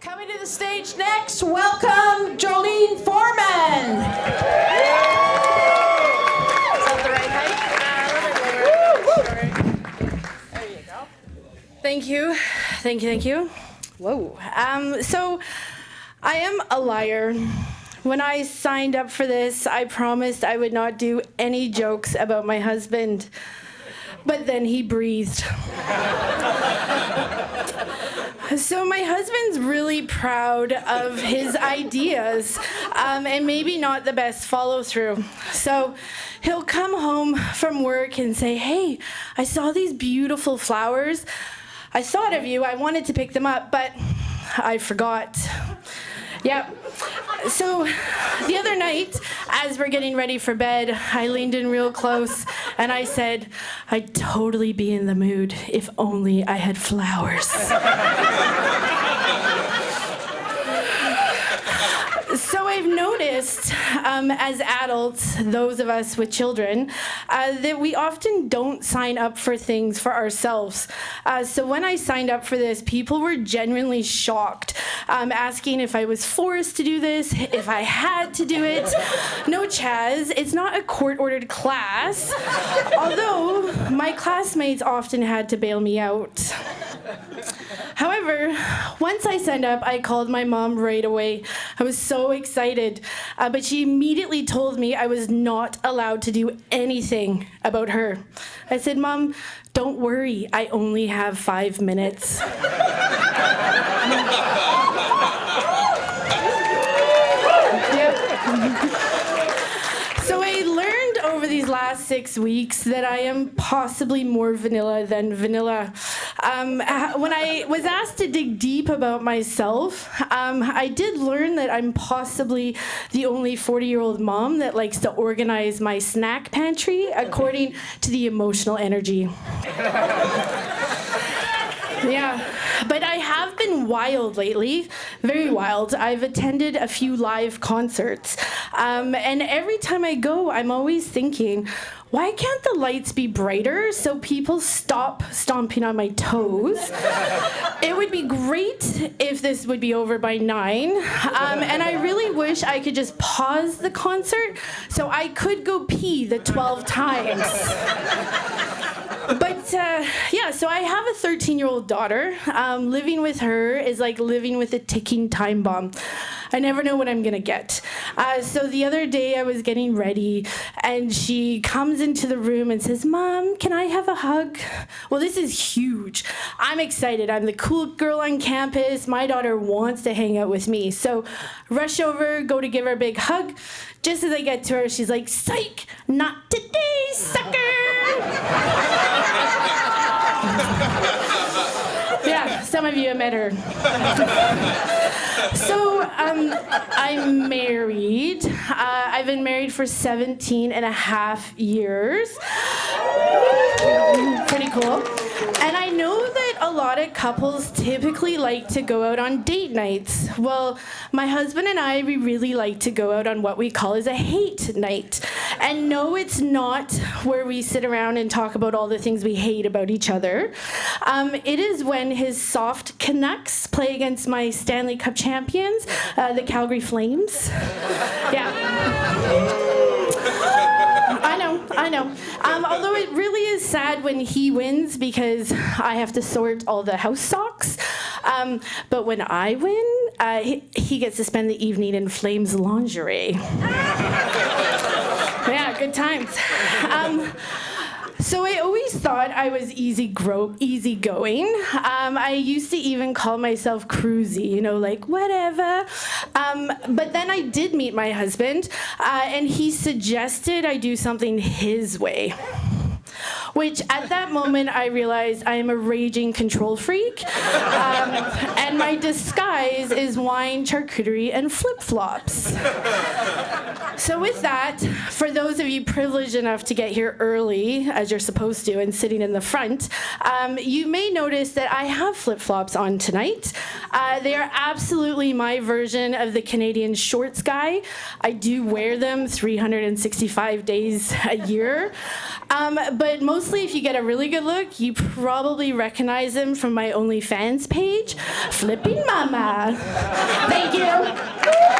Coming to the stage next, welcome Jolene Foreman. Is that the right height? A little bit lower. There you go. Thank you. Whoa. So I am a liar. When I signed up for this, I promised I would not do any jokes about my husband. But then he breathed. So my husband's really proud of his ideas, and maybe not the best follow through. So he'll come home from work and say, "Hey, I saw these beautiful flowers. I thought of you. I wanted to pick them up, but I forgot." Yeah. So the other night, as we're getting ready for bed, I leaned in real close and I said, "I'd totally be in the mood if only I had flowers." So I've noticed, as adults, those of us with children, that we often don't sign up for things for ourselves. So when I signed up for this, people were genuinely shocked, asking if I was forced to do this, if I had to do it. No, Chaz, it's not a court-ordered class, although my classmates often had to bail me out. However, once I signed up, I called my mom right away. I was so excited, but she immediately told me I was not allowed to do anything about her. I said, "Mom, don't worry, I only have 5 minutes." So I learned over these last 6 weeks that I am possibly more vanilla than vanilla. When I was asked to dig deep about myself, I did learn that I'm possibly the only 40-year-old mom that likes to organize my snack pantry according to the emotional energy. Yeah, but I have been wild lately, very wild. I've attended a few live concerts, and every time I go, I'm always thinking, why can't the lights be brighter so people stop stomping on my toes? It would be great if this would be over by 9, and I really wish I could just pause the concert so I could go pee the 12 times. But so I have a 13-year-old daughter. Living with her is like living with a ticking time bomb. I never know what I'm gonna get. So the other day I was getting ready and she comes into the room and says, "Mom, can I have a hug?" Well, this is huge. I'm excited. I'm the cool girl on campus. My daughter wants to hang out with me. So rush over, go to give her a big hug. Just as I get to her, she's like, "Psych, not today, sucker." Yeah, some of you have met her. So I'm married. I've been married for 17 and a half years. Pretty cool. And I know that a lot of couples typically like to go out on date nights. Well, my husband and I, we really like to go out on what we call as a hate night. And no, it's not where we sit around and talk about all the things we hate about each other. It is when his soft Canucks play against my Stanley Cup champions, the Calgary Flames. Yeah. I know. Although it really is sad when he wins because I have to sort all the house socks. But when I win, he gets to spend the evening in Flames lingerie. Yeah, good times. So I always thought I was easygoing. I used to even call myself cruisy, like whatever. But then I did meet my husband, and he suggested I do something his way. Which at that moment I realized I am a raging control freak, and my disguise is wine, charcuterie, and flip-flops. So with that, for those of you privileged enough to get here early, as you're supposed to, and sitting in the front, you may notice that I have flip-flops on tonight. They are absolutely my version of the Canadian shorts guy. I do wear them 365 days a year. But mostly, if you get a really good look, you probably recognize him from my OnlyFans page, Flipping Mama. Thank you.